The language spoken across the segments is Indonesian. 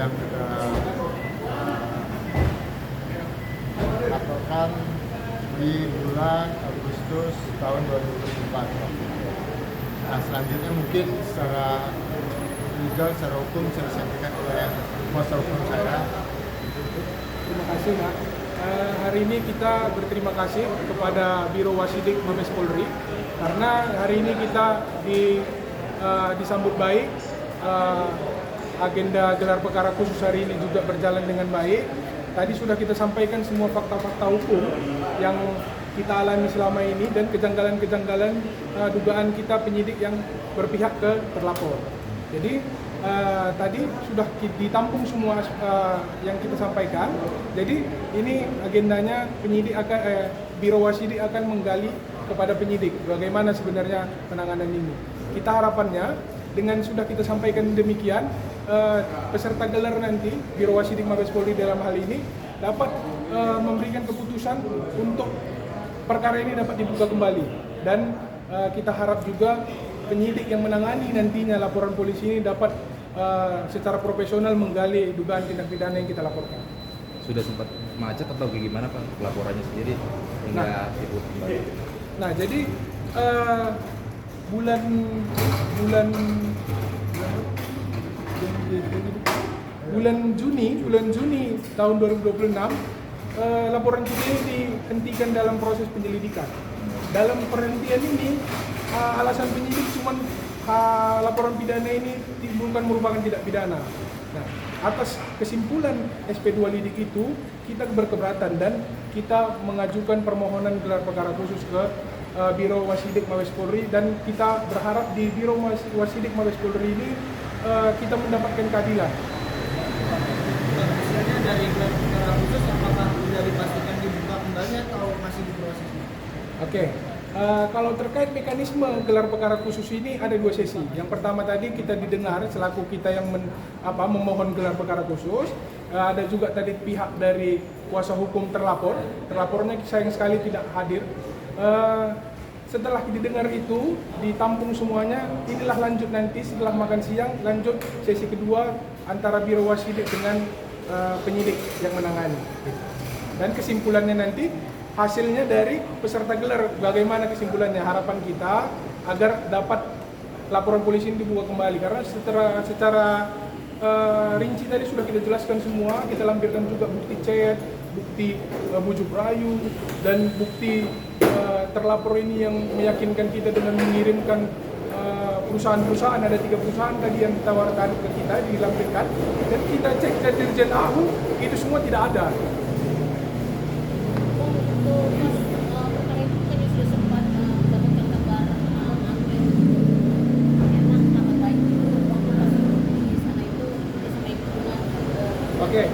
yang kita laporkan di bulan Agustus tahun 2024. Nah, selanjutnya mungkin secara legal, secara hukum bisa disampaikan oleh kuasa hukum saya. Terima kasih, Pak. Hari ini kita berterima kasih kepada Biro Wasidik Mabes Polri karena hari ini kita disambut baik. Agenda gelar perkara khusus hari ini juga berjalan dengan baik. Tadi sudah kita sampaikan semua fakta-fakta hukum yang kita alami selama ini dan kejanggalan-kejanggalan dugaan kita penyidik yang berpihak ke terlapor. Jadi tadi sudah ditampung semua yang kita sampaikan. Jadi ini agendanya penyidik akan Biro Wasidik akan menggali kepada penyidik bagaimana sebenarnya penanganan ini. Kita harapannya dengan sudah kita sampaikan demikian, peserta gelar nanti Biro Wasidik Mabes Polri dalam hal ini dapat memberikan keputusan untuk perkara ini dapat dibuka kembali dan kita harap juga penyidik yang menangani nantinya laporan polisi ini dapat secara profesional menggali dugaan tindak pidana yang kita laporkan. Sudah sempat macet atau bagaimana Pak laporannya sendiri hingga dibuka kembali? Nah, jadi bulan Juni tahun 2026 laporan kita ini dihentikan dalam proses penyelidikan. Dalam perhentian ini alasan penyidik cuma laporan pidana ini bukan merupakan tidak pidana. Nah, atas kesimpulan SP2 Lidik itu kita berkeberatan dan kita mengajukan permohonan gelar perkara khusus ke Biro Wasidik Mabes Polri dan kita berharap di Biro Wasidik Mabes Polri ini kita mendapatkan keadilan. Misalnya dari gelar perkara khusus apakah sudah dipastikan dibuka kembali atau masih diproses? Oke. Kalau terkait mekanisme gelar perkara khusus ini ada dua sesi. Yang pertama tadi kita didengar selaku kita yang memohon gelar perkara khusus. Ada juga tadi pihak dari kuasa hukum terlapor. Terlapornya sayang sekali tidak hadir. Setelah didengar itu, ditampung semuanya, inilah lanjut nanti setelah makan siang, lanjut sesi kedua antara Biro Wasidik dengan penyidik yang menangani. Dan kesimpulannya nanti hasilnya dari peserta gelar, bagaimana kesimpulannya, harapan kita agar dapat laporan polisi ini dibuka kembali karena secara rinci tadi sudah kita jelaskan semua, kita lampirkan juga bukti chat, bukti bujuk rayu dan bukti terlapor ini yang meyakinkan kita dengan mengirimkan perusahaan-perusahaan, ada 3 perusahaan tadi yang ditawarkan ke kita dilampirkan dan kita cek ke Dirjen AHU itu semua tidak ada. Oke.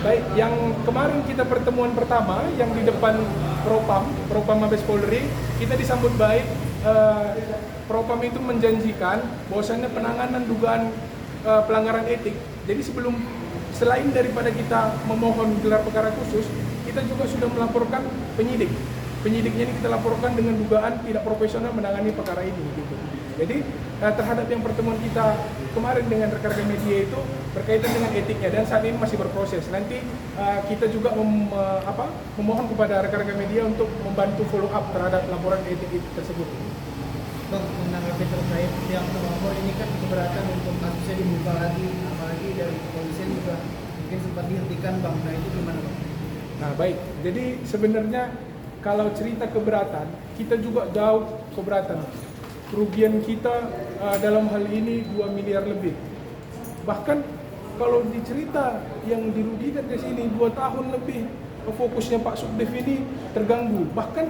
Baik, yang kemarin kita pertemuan pertama yang di depan Propam Mabes Polri, kita disambut baik. Propam itu menjanjikan bahwasannya penanganan dugaan pelanggaran etik. Jadi selain daripada kita memohon gelar perkara khusus, kita juga sudah melaporkan penyidik. Penyidiknya ini kita laporkan dengan dugaan tidak profesional menangani perkara ini. Gitu. Jadi terhadap yang pertemuan kita kemarin dengan rekan-rekan media itu berkaitan dengan etiknya dan saat ini masih berproses. Nanti kita juga memohon kepada rekan-rekan media untuk membantu follow up terhadap laporan etik tersebut. Bang, menanggapi terkait yang terlapor ini kan keberatan untuk kasusnya dibuka lagi, apalagi dari kepolisian juga mungkin sempat dihentikan Bang. Nah itu gimana Bang? Nah baik, jadi sebenarnya kalau cerita keberatan, kita juga jauh keberatan. Kerugian kita dalam hal ini 2 miliar lebih. Bahkan kalau dicerita yang dirugikan ke sini 2 tahun lebih, fokusnya Pak Subdev ini terganggu. Bahkan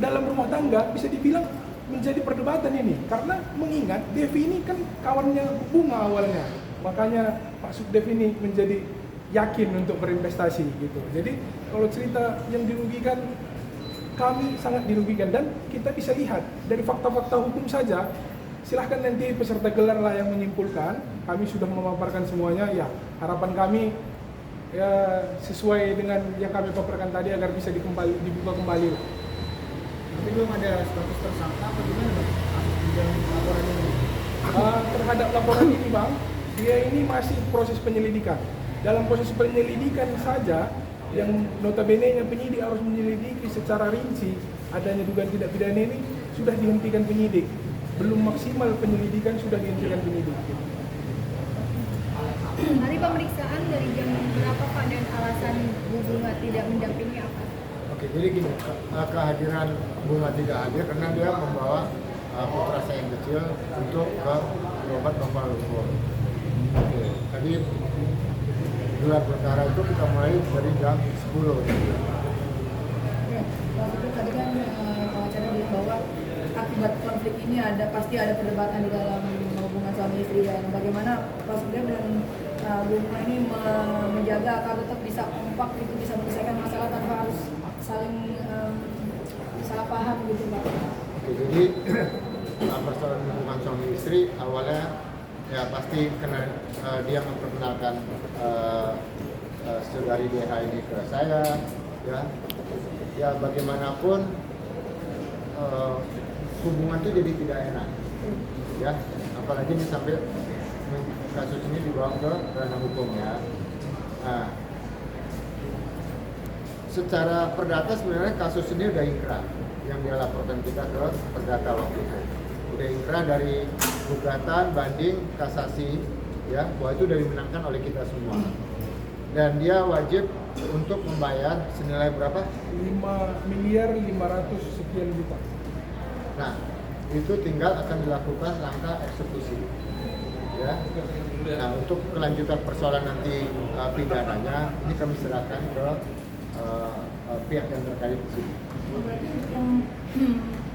dalam rumah tangga bisa dibilang menjadi perdebatan ini. Karena mengingat Devi ini kan kawannya Bunga awalnya. Makanya Pak Subdev ini menjadi yakin untuk berinvestasi gitu. Jadi kalau cerita yang dirugikan, kami sangat dirugikan dan kita bisa lihat dari fakta-fakta hukum saja. Silahkan nanti peserta gelar lah yang menyimpulkan. Kami sudah memaparkan semuanya. Ya harapan kami ya sesuai dengan yang kami paparkan tadi agar bisa dibuka kembali. Tapi belum ada status tersangka apa gimana Bang? Laporan ini? Terhadap laporan ini Bang, dia ini masih proses penyelidikan. Dalam proses penyelidikan saja, yang notabene yang penyidik harus menyelidiki secara rinci adanya dugaan tindak pidana ini sudah dihentikan penyidik. Belum maksimal penyelidikan sudah dihentikan penyidik. Hari pemeriksaan dari jam berapa Pak dan alasan Bu Bunga tidak mendampingi apa? Oke, jadi gini, kehadiran Bunga tidak hadir karena dia membawa putra saya yang kecil untuk ke berobat Kuala Lumpur. Oke, tadi gelar perkara itu kita mulai dari jam 10. Ya, waktu itu tadi kan pengacara bilang bahwa akibat konflik ini pasti ada perdebatan di dalam hubungan suami istri dan bagaimana Pak Sugeng dan Bu Bunga ini menjaga agar tetap bisa kompak gitu, bisa menyelesaikan masalah tanpa harus saling salah paham gitu Pak. Oke, jadi persoalan hubungan suami istri awalnya ya pasti kena dia memperkenalkan saudari DH ini ke saya, ya bagaimanapun hubungan itu jadi tidak enak, ya apalagi ini sampai kasus ini dibawa ke ranah hukum ya. Nah, secara perdata sebenarnya kasus ini udah inkrah yang dia laporkan kita ke perdata waktu itu. Udah inkrah dari gugatan, banding, kasasi, ya bahwa itu udah dimenangkan oleh kita semua. Dan dia wajib untuk membayar senilai berapa? 5.500 sekian juta. Nah, itu tinggal akan dilakukan langkah eksekusi. Ya. Nah, untuk kelanjutan persoalan nanti pidananya, ini kami serahkan ke pihak yang terkait di sini. Berarti yang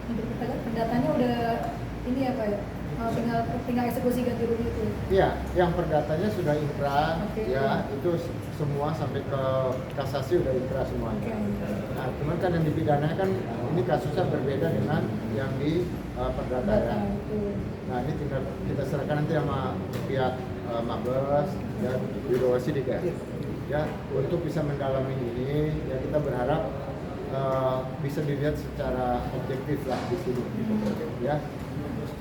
untuk perdatanya udah ini ya Pak ya, tinggal eksekusi ganti rugi itu. Iya, yang perdatanya sudah inkrah, Oke. ya itu semua sampai ke kasasi udah inkrah semuanya. Oke. Nah, cuman kan yang dipidana kan ini kasusnya berbeda dengan yang di perdata ya. Nah, ini tinggal kita serahkan nanti sama pihak Mabes dan Biro Sidik ya, untuk bisa mendalami ini. Ya kita berharap bisa dilihat secara objektif lah di sini, ya.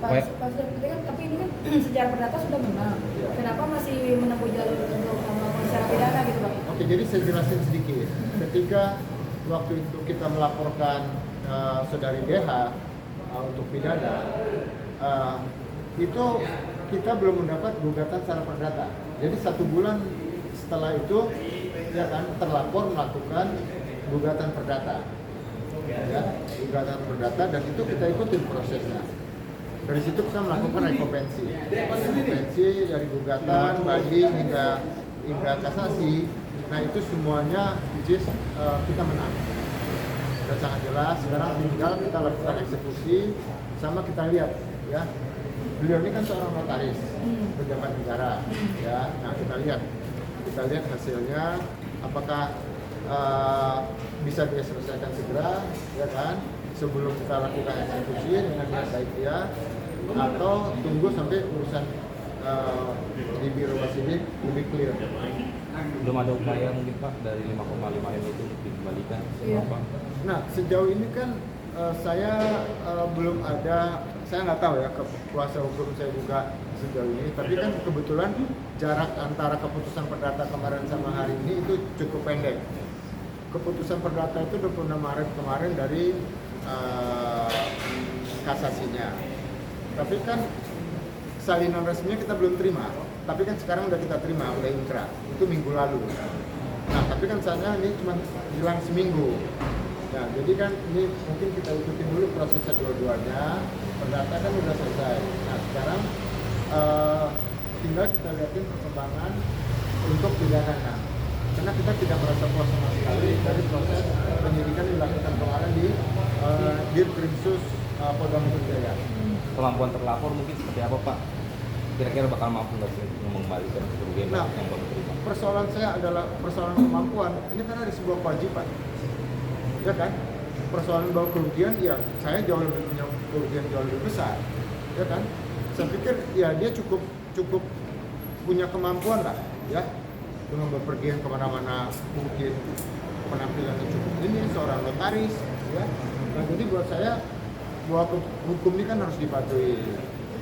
Pak Sugeng kan, tapi ini kan secara perdata sudah menang. Iya. Kenapa masih menempuh jalur untuk melakukan secara pidana gitu Pak? Oke, jadi saya jelasin sedikit. Ketika waktu itu kita melaporkan saudari DH untuk pidana, itu kita belum mendapat gugatan secara perdata. Jadi 1 bulan setelah itu, ya kan, terlapor melakukan gugatan perdata, ya, gugatan perdata, dan itu kita ikutin prosesnya. Dari situ kita melakukan rekompensi dari gugatan, banding hingga kasasi. Nah itu semuanya which is, kita menang. Sudah sangat jelas. Sekarang tinggal kita lakukan eksekusi, sama kita lihat ya. Beliau ini kan seorang notaris, pejabat negara, ya. Nah kita lihat hasilnya, apakah bisa diselesaikan segera, ya kan? Sebelum kita lakukan eksekusi dengan niat baik dia, atau tunggu sampai urusan di Biro Sidik lebih clear. Belum ada upaya mungkin Pak dari 5,5 M itu dikembalikan Iya. Pak? Nah sejauh ini kan saya belum ada, saya nggak tahu ya kuasa hukum saya juga sejauh ini, tapi kan kebetulan jarak antara keputusan perdata kemarin sama hari ini itu cukup pendek. Keputusan perdata itu 26 Maret kemarin dari kasasinya. Tapi kan salinan resminya kita belum terima. Tapi kan sekarang udah kita terima, udah inkrah. Itu minggu lalu. Nah, tapi kan saatnya ini cuma hilang seminggu. Nah, jadi kan ini mungkin kita ikutin dulu prosesnya dua-duanya. Perdata kan udah selesai. Nah, sekarang tinggal kita lihatin perkembangan untuk pidana. Karena kita tidak merasa puas sama sekali dari proses penyidikan yang dilakukan kemarin di Dirkrimsus Polda Metro Jaya. Kemampuan terlapor mungkin seperti apa Pak? Kira-kira bakal mampu nggak sih mengembalikan kerugian Nah, yang baru terima? persoalan saya adalah persoalan kemampuan. Ini kan ada sebuah kewajiban, ya kan? Persoalan bahwa kerugian, ya saya jauh lebih punya kerugian jauh lebih besar, ya kan? Saya pikir ya dia cukup punya kemampuan lah, ya, dengan bepergian kemana-mana, mungkin penampilannya cukup ini seorang notaris, ya. Nah jadi buat saya bahwa hukum ini kan harus dipatuhi.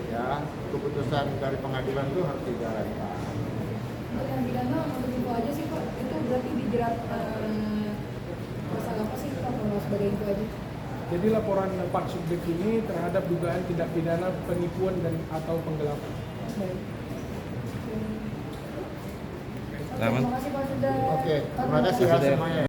ya keputusan dari pengadilan itu harus dijalankan. Untuk yang pidana untuk info aja sih Pak, itu berarti dijerat pasal apa sih Pak kalau sebagai info aja? Jadi laporan Pak Subdit ini terhadap dugaan tindak pidana penipuan dan atau penggelapan. Baik. Selamat. Terima kasih Pak sudah. Oke, terima kasih ya semuanya.